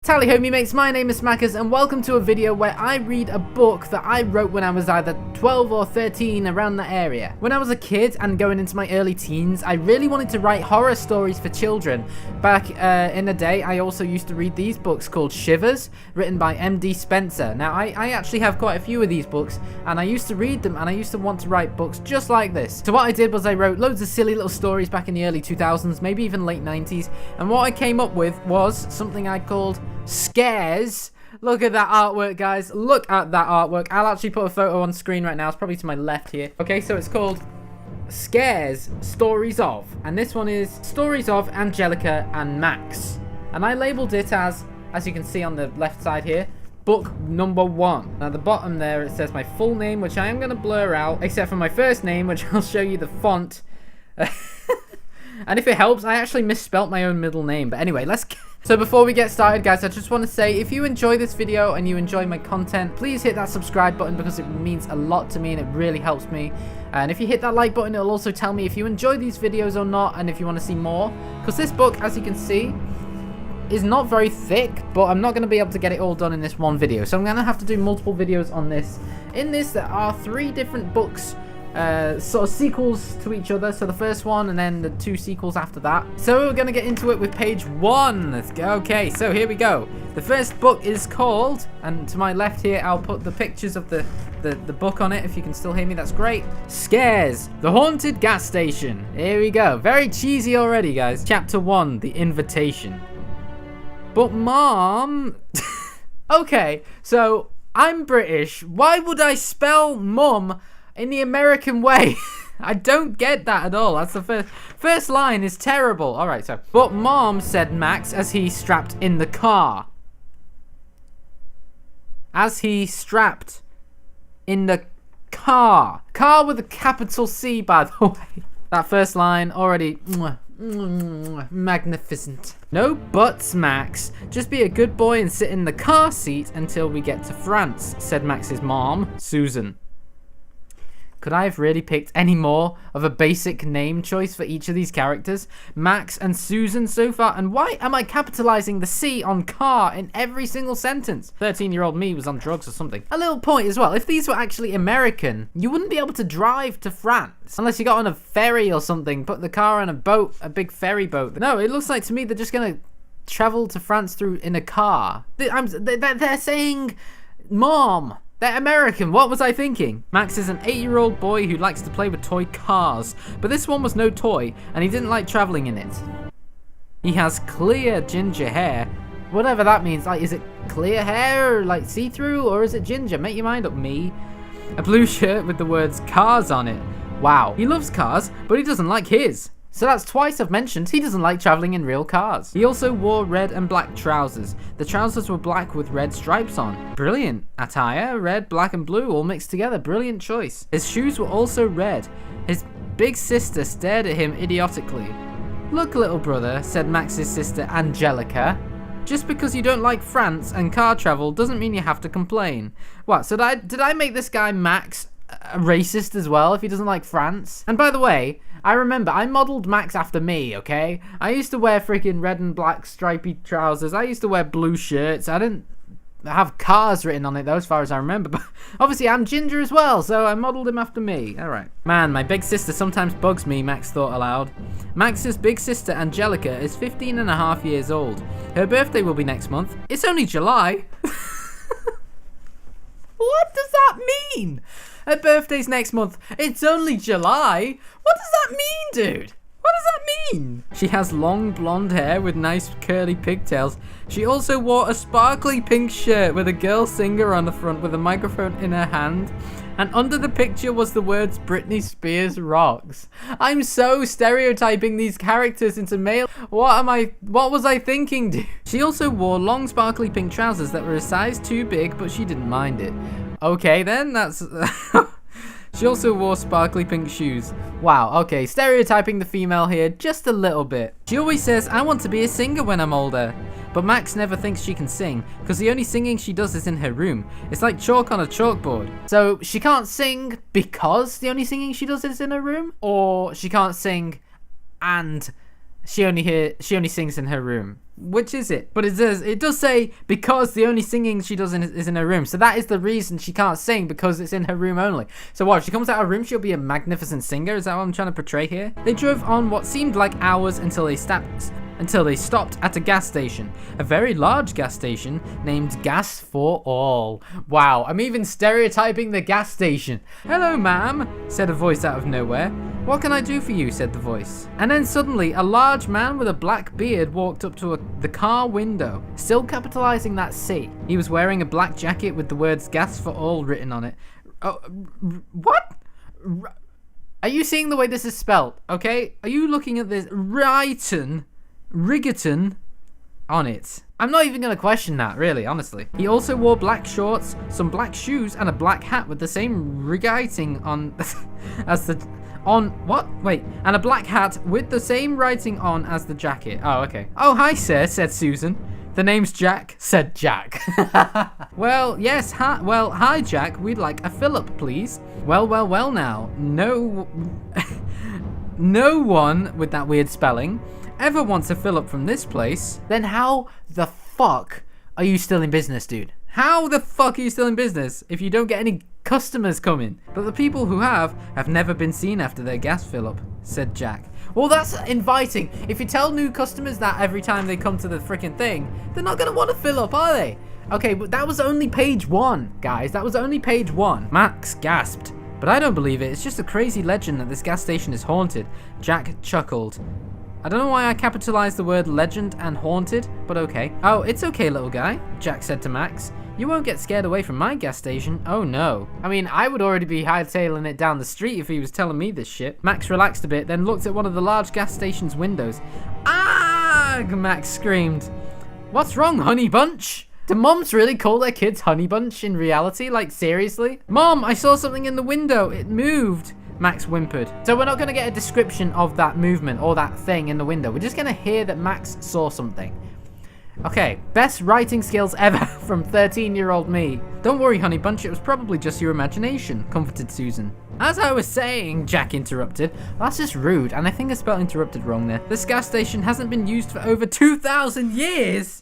Tally ho me mates, my name is Smackers and welcome to a video where I read a book that I wrote when I was either 12 or 13, around that area. When I was a kid and going into my early teens, I really wanted to write horror stories for children. Back in the day, I also used to read these books called Shivers, written by M.D. Spencer. Now, I actually have quite a few of these books, and I used to read them, and I used to want to write books just like this. So what I did was I wrote loads of silly little stories back in the early 2000s, maybe even late 90s, and what I came up with was something I called Scares. Look at that artwork, guys. Look at that artwork. I'll actually put a photo on screen right now. It's probably to my left here. Okay, so it's called Scares, Stories of. And this one is Stories of Angelica and Max. And I labeled it as you can see on the left side here, book number 1. Now, at the bottom there, it says my full name, which I am going to blur out, except for my first name, which I'll show you the font. And if it helps, I actually misspelt my own middle name. But anyway, So before we get started, guys, I just want to say, if you enjoy this video and you enjoy my content, please hit that subscribe button because it means a lot to me and it really helps me. And if you hit that like button, it'll also tell me if you enjoy these videos or not and if you want to see more. Because this book, as you can see, is not very thick, but I'm not going to be able to get it all done in this one video. So I'm going to have to do multiple videos on this. In this, there are 3 different books, sort of sequels to each other. So the first one and then the 2 sequels after that. So we're gonna get into it with page 1. Let's go. Okay, so here we go. The first book is called, and to my left here I'll put the pictures of the book on it. If you can still hear me, that's great. Scares, the Haunted Gas Station. Here we go. Very cheesy already, guys. Chapter 1, The Invitation. But Mom okay, so I'm British. Why would I spell mum in the American way? I don't get that at all. That's the first line is terrible. All right, so. But Mom, said Max as he strapped in the car. As he strapped in the car. Car with a capital C, by the way. That first line already magnificent. No buts, Max. Just be a good boy and sit in the car seat until we get to France, said Max's mom, Susan. Could I have really picked any more of a basic name choice for each of these characters? Max and Susan so far, and why am I capitalizing the C on car in every single sentence? 13-year-old me was on drugs or something. A little point as well, if these were actually American, you wouldn't be able to drive to France unless you got on a ferry or something, put the car on a boat, a big ferry boat. No, it looks like to me they're just gonna travel to France in a car. They're saying Mom. They're American. What was I thinking? Max is an 8-year-old boy who likes to play with toy cars, but this one was no toy, and he didn't like traveling in it. He has clear ginger hair. Whatever that means. Like, is it clear hair, or like see-through, or is it ginger? Make your mind up, me. A blue shirt with the words cars on it. Wow. He loves cars, but he doesn't like his. So that's twice I've mentioned he doesn't like traveling in real cars. He also wore red and black trousers. The trousers were black with red stripes on. Brilliant attire, red, black and blue all mixed together. Brilliant choice. His shoes were also red. His big sister stared at him idiotically. Look, little brother, said Max's sister Angelica. Just because you don't like France and car travel doesn't mean you have to complain. What, so did I make this guy Max a racist as well if he doesn't like France? And by the way, I remember I modeled Max after me, okay? I used to wear freaking red and black stripy trousers. I used to wear blue shirts. I didn't have cars written on it though, as far as I remember. But obviously I'm ginger as well, so I modeled him after me. All right. Man, my big sister sometimes bugs me, Max thought aloud. Max's big sister Angelica is 15 and a half years old. Her birthday will be next month. It's only July. What does that mean? Her birthday's next month. It's only July. What does that mean, dude? What does that mean? She has long blonde hair with nice curly pigtails. She also wore a sparkly pink shirt with a girl singer on the front with a microphone in her hand. And under the picture was the words Britney Spears rocks. I'm so stereotyping these characters into male. What was I thinking, dude? She also wore long sparkly pink trousers that were a size too big, but she didn't mind it. Okay then, that's... She also wore sparkly pink shoes. Wow, okay, stereotyping the female here just a little bit. She always says, I want to be a singer when I'm older. But Max never thinks she can sing, because the only singing she does is in her room. It's like chalk on a chalkboard. So she can't sing because the only singing she does is in her room? Or she can't sing and she only sings in her room? Which is it? But it does say because the only singing she does is in her room. So that is the reason she can't sing, because it's in her room only. So what, if she comes out of her room, she'll be a magnificent singer? Is that what I'm trying to portray here? They drove on what seemed like hours until they stopped at a gas station. A very large gas station named Gas for All. Wow, I'm even stereotyping the gas station. "Hello, ma'am," said a voice out of nowhere. "What can I do for you?" said the voice. And then suddenly, a large man with a black beard walked up to the car window, still capitalizing that C. He was wearing a black jacket with the words Gas for All written on it. Oh, what? Are you seeing the way this is spelled? Okay? Are you looking at this? Rigerton on it. I'm not even going to question that, really, honestly. He also wore black shorts, some black shoes, and a black hat with the same writing on as the... On what? Wait, and a black hat with the same writing on as the jacket. Oh, okay. "Oh, hi, sir," said Susan. "The name's Jack," said Jack. "Well, yes, hi, Jack. We'd like a fill-up, please." Well, now. No one with that weird spelling ever wants a fill-up from this place. Then how the fuck are you still in business, dude? How the fuck are you still in business if you don't get any customers coming? "But the people who have never been seen after their gas fill-up," said Jack. Well, that's inviting. If you tell new customers that every time they come to the freaking thing, they're not going to want to fill up, are they? Okay, but that was only page 1, guys. That was only page 1. Max gasped. "But I don't believe it. It's just a crazy legend that this gas station is haunted." Jack chuckled. I don't know why I capitalized the word legend and haunted, but okay. "Oh, it's okay, little guy," Jack said to Max. "You won't get scared away from my gas station. Oh no." I mean, I would already be hightailing it down the street if he was telling me this shit. Max relaxed a bit, then looked at one of the large gas station's windows. "Ah!" Max screamed. "What's wrong, honey bunch?" Do moms really call their kids honey bunch in reality? Like, seriously? "Mom, I saw something in the window. It moved," Max whimpered. So we're not going to get a description of that movement or that thing in the window. We're just going to hear that Max saw something. Okay, best writing skills ever from 13-year-old me. "Don't worry, honey bunch, it was probably just your imagination," comforted Susan. "As I was saying," Jack interrupted. That's just rude, and I think I spelled interrupted wrong there. "This gas station hasn't been used for over 2,000 years.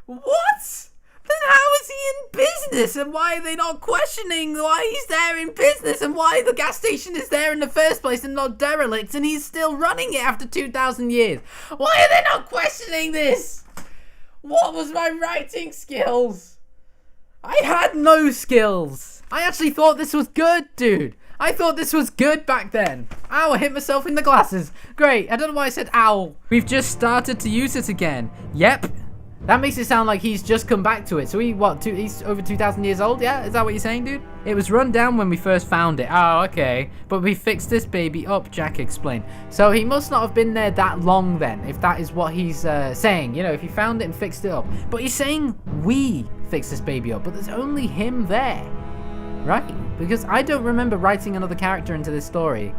What? Then how is he in business, and why are they not questioning why he's there in business and why the gas station is there in the first place and not derelict, and he's still running it after 2,000 years? Why are they not questioning this? What was my writing skills? I had no skills. I actually thought this was good, dude. I thought this was good back then. Ow, I hit myself in the glasses. Great, I don't know why I said ow. "We've just started to use it again." Yep. That makes it sound like he's just come back to it. So he's over 2,000 years old, yeah? Is that what you're saying, dude? "It was run down when we first found it." Oh, okay. "But we fixed this baby up," Jack explained. So he must not have been there that long then, if that is what he's saying. You know, if he found it and fixed it up. But he's saying we fixed this baby up, but there's only him there. Right? Because I don't remember writing another character into this story.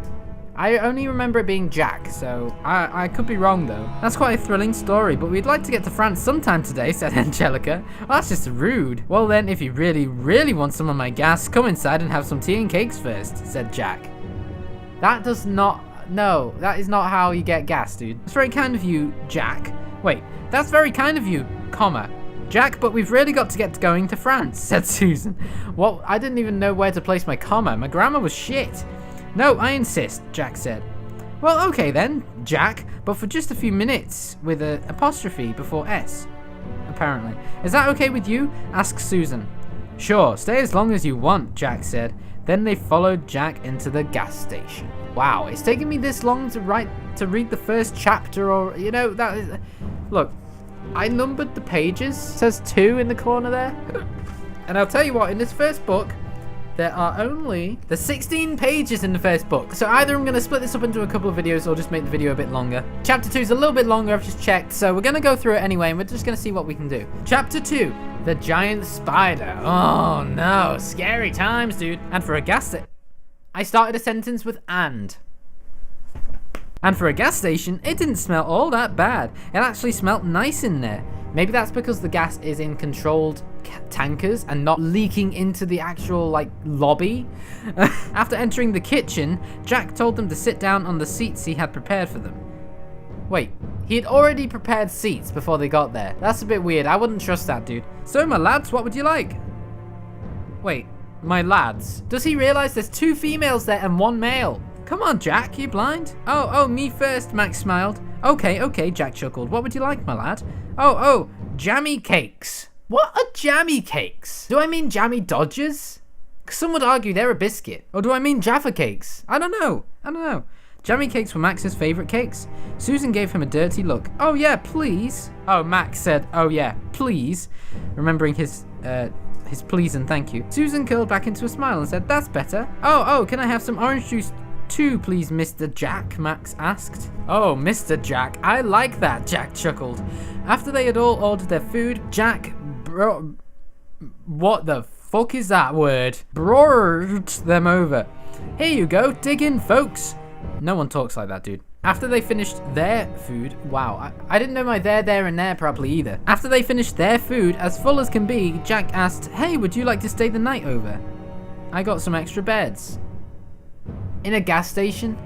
I only remember it being Jack, so I could be wrong though. "That's quite a thrilling story, but we'd like to get to France sometime today," said Angelica. "Well, that's just rude." "Well then, if you really want some of my gas, come inside and have some tea and cakes first," said Jack. That is not how you get gas, dude. "That's very kind of you, Jack." Wait, "That's very kind of you, comma, Jack, but we've really got to get going to France," said Susan. Well, I didn't even know where to place my comma. My grammar was shit. "No, I insist," Jack said. "Well, okay then, Jack, but for just a few minutes with an apostrophe before S, apparently. Is that okay with you?" asked Susan. "Sure, stay as long as you want," Jack said. Then they followed Jack into the gas station. Wow, it's taken me this long to read the first chapter, or, you know, that is... Look, I numbered the pages. It says 2 in the corner there. And I'll tell you what, in this first book, there are only 16 pages in the first book. So either I'm going to split this up into a couple of videos or just make the video a bit longer. Chapter 2 is a little bit longer, I've just checked. So we're going to go through it anyway, and we're just going to see what we can do. Chapter 2, The Giant Spider. Oh no, scary times, dude. And for a gas station, I started a sentence with and. And for a gas station, it didn't smell all that bad. It actually smelled nice in there. Maybe that's because the gas is in controlled tankers and not leaking into the actual, like, lobby. After entering the kitchen, Jack told them to sit down on the seats he had prepared for them. Wait, He'd already prepared seats before they got there. That's a bit weird. I wouldn't trust that dude. So, my lads, what would you like? Wait, my lads. Does he realize there's 2 females there and 1 male? Come on, Jack, you blind? Oh, me first, Max smiled. Okay, Jack chuckled. What would you like, my lad? Oh, jammy cakes. What are jammy cakes? Do I mean jammy Dodgers? Some would argue they're a biscuit. Or do I mean Jaffa cakes? I don't know. Jammy cakes were Max's favorite cakes. Susan gave him a dirty look. Oh yeah, please. Oh, Max said, oh yeah, please. Remembering his please and thank you. Susan curled back into a smile and said, that's better. Oh, can I have some orange juice too, please, Mr. Jack? Max asked. Oh, Mr. Jack, I like that, Jack chuckled. After they had all ordered their food, Jack what the fuck is that word? Brought them over. Here you go, dig in, folks. No one talks like that, dude. After they finished their food, wow, I didn't know my there, and there properly either. After they finished their food, as full as can be, Jack asked, hey, would you like to stay the night over? I got some extra beds. In a gas station?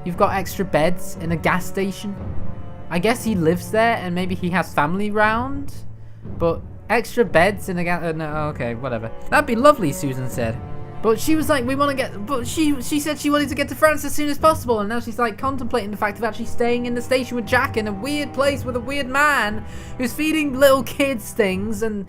You've got extra beds in a gas station? I guess he lives there and maybe he has family round? But extra beds in a gas... no, okay, whatever. That'd be lovely, Susan said. But she was like, she said she wanted to get to France as soon as possible, and now she's like contemplating the fact of actually staying in the station with Jack in a weird place with a weird man who's feeding little kids things, and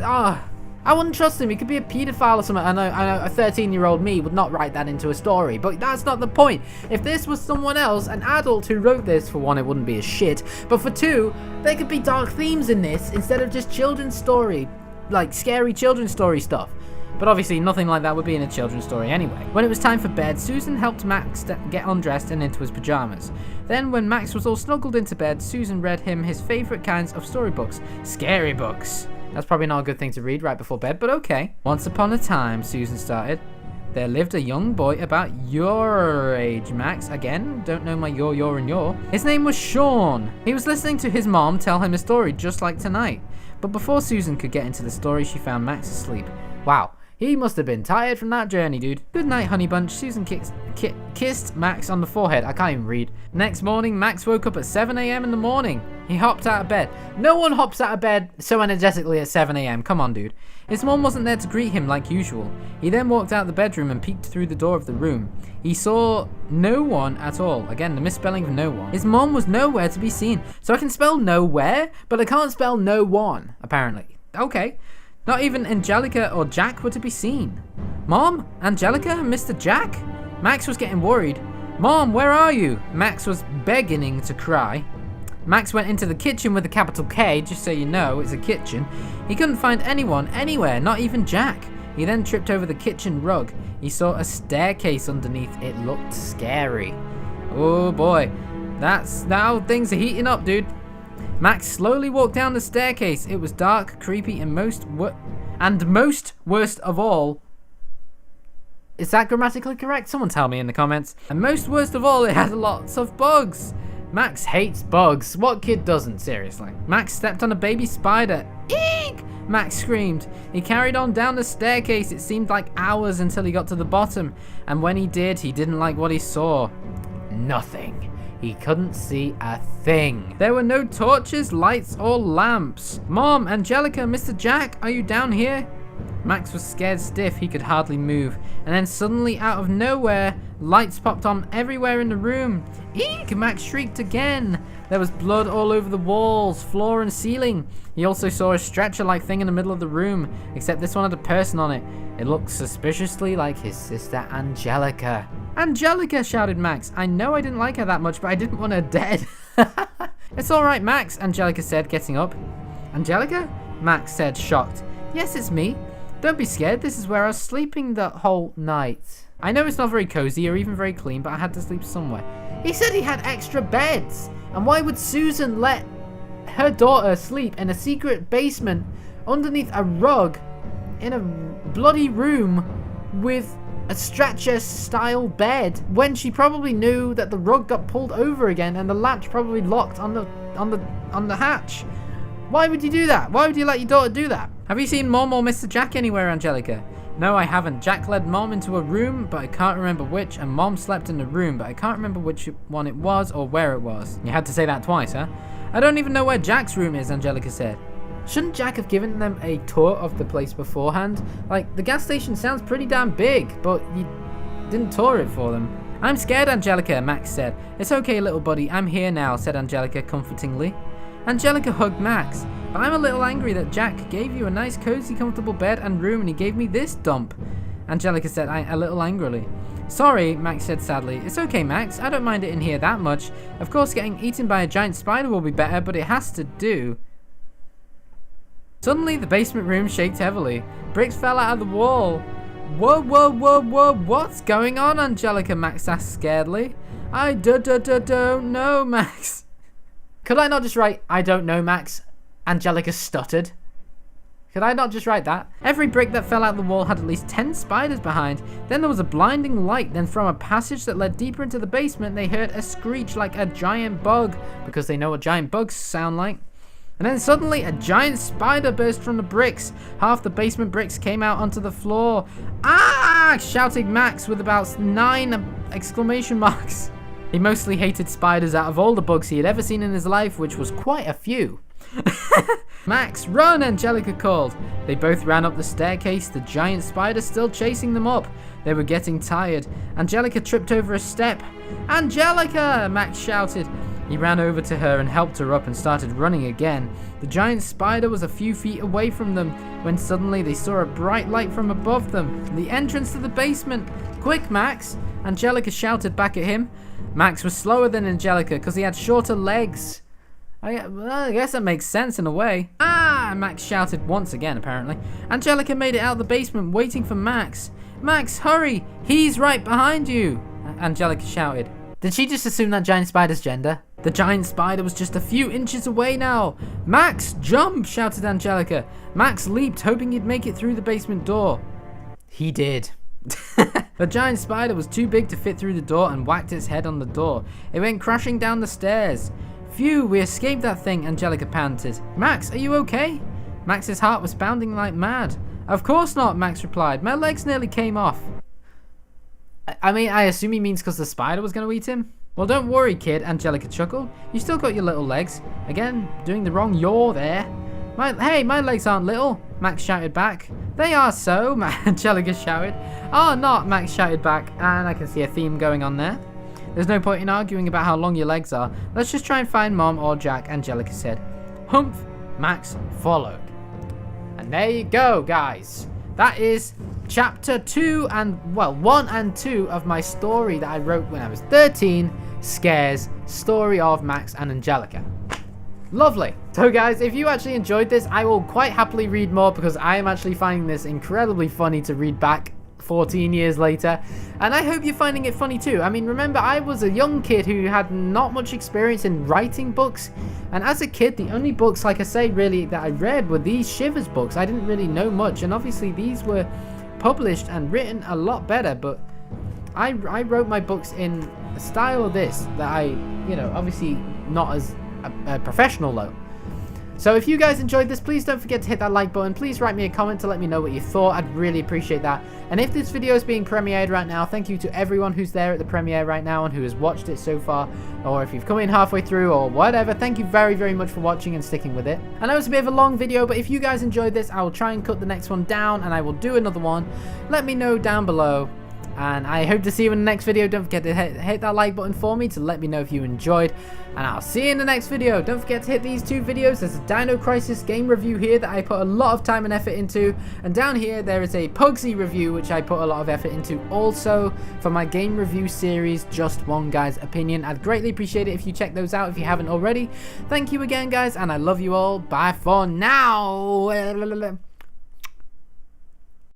I wouldn't trust him. He could be a paedophile or something. I know a 13-year-old me would not write that into a story, but that's not the point. If this was someone else, an adult who wrote this, for one, it wouldn't be a shit, but for two, there could be dark themes in this instead of just children's story, like scary children's story stuff. But obviously nothing like that would be in a children's story anyway. When it was time for bed, Susan helped Max get undressed and into his pajamas. Then when Max was all snuggled into bed, Susan read him his favourite kinds of storybooks. Scary books. That's probably not a good thing to read right before bed, but okay. Once upon a time, Susan started, there lived a young boy about your age, Max. Again, don't know my your, and your. His name was Sean. He was listening to his mom tell him a story just like tonight. But before Susan could get into the story, she found Max asleep. Wow. He must have been tired from that journey, dude. Good night, honey bunch. Susan kissed Max on the forehead. I can't even read. Next morning, Max woke up at 7 a.m. in the morning. He hopped out of bed. No one hops out of bed so energetically at 7 a.m. Come on, dude. His mom wasn't there to greet him like usual. He then walked out the bedroom and peeked through the door of the room. He saw no one at all. Again, the misspelling of no one. His mom was nowhere to be seen. So I can spell nowhere, but I can't spell no one, apparently. Okay. Not even Angelica or Jack were to be seen. Mom? Angelica and Mr. Jack? Max was getting worried. Mom, where are you? Max was beginning to cry. Max went into the kitchen with a capital K, just so you know, it's a kitchen. He couldn't find anyone anywhere, not even Jack. He then tripped over the kitchen rug. He saw a staircase underneath. It looked scary. Oh boy, that's now things are heating up, dude. Max slowly walked down the staircase. It was dark, creepy, and most worst of all... Is that grammatically correct? Someone tell me in the comments. And most worst of all, it had lots of bugs. Max hates bugs. What kid doesn't, seriously? Max stepped on a baby spider. Eek! Max screamed. He carried on down the staircase. It seemed like hours until he got to the bottom. And when he did, he didn't like what he saw. Nothing. He couldn't see a thing. There were no torches, lights, or lamps. Mom, Angelica, Mr. Jack, are you down here? Max was scared stiff, he could hardly move. And then suddenly, out of nowhere, lights popped on everywhere in the room. Eek! Max shrieked again. There was blood all over the walls, floor, and ceiling. He also saw a stretcher-like thing in the middle of the room, except this one had a person on it. It looked suspiciously like his sister Angelica. Angelica, shouted Max. I know I didn't like her that much, but I didn't want her dead. It's alright, Max, Angelica said, getting up. Angelica? Max said, shocked. Yes, it's me. Don't be scared, this is where I was sleeping the whole night. I know it's not very cozy or even very clean, but I had to sleep somewhere. He said he had extra beds. And why would Susan let her daughter sleep in a secret basement underneath a rug in a bloody room with a stretcher-style bed when she probably knew that the rug got pulled over again and the latch probably locked on the hatch? Why would you do that? Why would you let your daughter do that? Have you seen Mom or Mr. Jack anywhere, Angelica? No, I haven't. Jack led Mom into a room, but I can't remember which, and Mom slept in the room, but I can't remember which one it was or where it was. You had to say that twice, huh? I don't even know where Jack's room is, Angelica said. Shouldn't Jack have given them a tour of the place beforehand? Like, the gas station sounds pretty damn big, but you didn't tour it for them. I'm scared, Angelica, Max said. It's okay, little buddy, I'm here now, said Angelica comfortingly. Angelica hugged Max. But I'm a little angry that Jack gave you a nice, cozy, comfortable bed and room and he gave me this dump, Angelica said a little angrily. Sorry, Max said sadly. It's okay, Max. I don't mind it in here that much. Of course, getting eaten by a giant spider will be better, but it has to do. Suddenly, the basement room shaked heavily. Bricks fell out of the wall. Whoa, whoa, whoa, whoa, what's going on, Angelica? Max asked scaredly. I don't know, Max. Could I not just write, I don't know, Max? Angelica stuttered. Could I not just write that? Every brick that fell out the wall had at least 10 spiders behind. Then there was a blinding light. Then from a passage that led deeper into the basement, they heard a screech like a giant bug, because they know what giant bugs sound like. And then suddenly a giant spider burst from the bricks. Half the basement bricks came out onto the floor. Ah! Shouted Max with about 9 exclamation marks. He mostly hated spiders out of all the bugs he had ever seen in his life, which was quite a few. Max, run! Angelica called. They both ran up the staircase, the giant spider still chasing them up. They were getting tired. Angelica tripped over a step. Angelica! Max shouted. He ran over to her and helped her up and started running again. The giant spider was a few feet away from them when suddenly they saw a bright light from above them. The entrance to the basement. Quick, Max! Angelica shouted back at him. Max was slower than Angelica because he had shorter legs. I guess that makes sense in a way. Ah! Max shouted once again, apparently. Angelica made it out of the basement, waiting for Max. Max, hurry! He's right behind you! Angelica shouted. Did she just assume that giant spider's gender? The giant spider was just a few inches away now. Max, jump! Shouted Angelica. Max leaped, hoping he'd make it through the basement door. He did. The giant spider was too big to fit through the door and whacked its head on the door. It went crashing down the stairs. Phew, we escaped that thing, Angelica panted. Max, are you okay? Max's heart was pounding like mad. Of course not, Max replied. My legs nearly came off. I mean, I assume he means because the spider was going to eat him? Well, don't worry, kid, Angelica chuckled. You still got your little legs. Again, doing the wrong yaw there. Hey, my legs aren't little, Max shouted back. They are so, Angelica shouted. Oh, not, Max shouted back, and I can see a theme going on there. There's no point in arguing about how long your legs are. Let's just try and find Mom or Jack, Angelica said. Humph, Max followed. And there you go, guys. That is chapter 2 and, well, 1 and 2 of my story that I wrote when I was 13, Scares, Story of Max and Angelica. Lovely. So guys, if you actually enjoyed this, I will quite happily read more because I am actually finding this incredibly funny to read back 14 years later, and I hope you're finding it funny too. I mean, remember, I was a young kid who had not much experience in writing books, and as a kid, the only books, like I say, really that I read were these Shivers books. I didn't really know much, and obviously these were published and written a lot better, but I wrote my books in a style of this that I, you know, obviously not as a professional though. So if you guys enjoyed this, please don't forget to hit that like button. Please write me a comment to let me know what you thought. I'd really appreciate that. And if this video is being premiered right now, thank you to everyone who's there at the premiere right now and who has watched it so far. Or if you've come in halfway through or whatever, thank you very, very much for watching and sticking with it. I know it's a bit of a long video, but if you guys enjoyed this, I will try and cut the next one down and I will do another one. Let me know down below. And I hope to see you in the next video. Don't forget to hit that like button for me to let me know if you enjoyed. And I'll see you in the next video. Don't forget to hit these 2 videos. There's a Dino Crisis game review here that I put a lot of time and effort into. And down here there is a Pugsy review which I put a lot of effort into also for my game review series, Just One Guy's Opinion. I'd greatly appreciate it if you check those out if you haven't already. Thank you again, guys, and I love you all. Bye for now.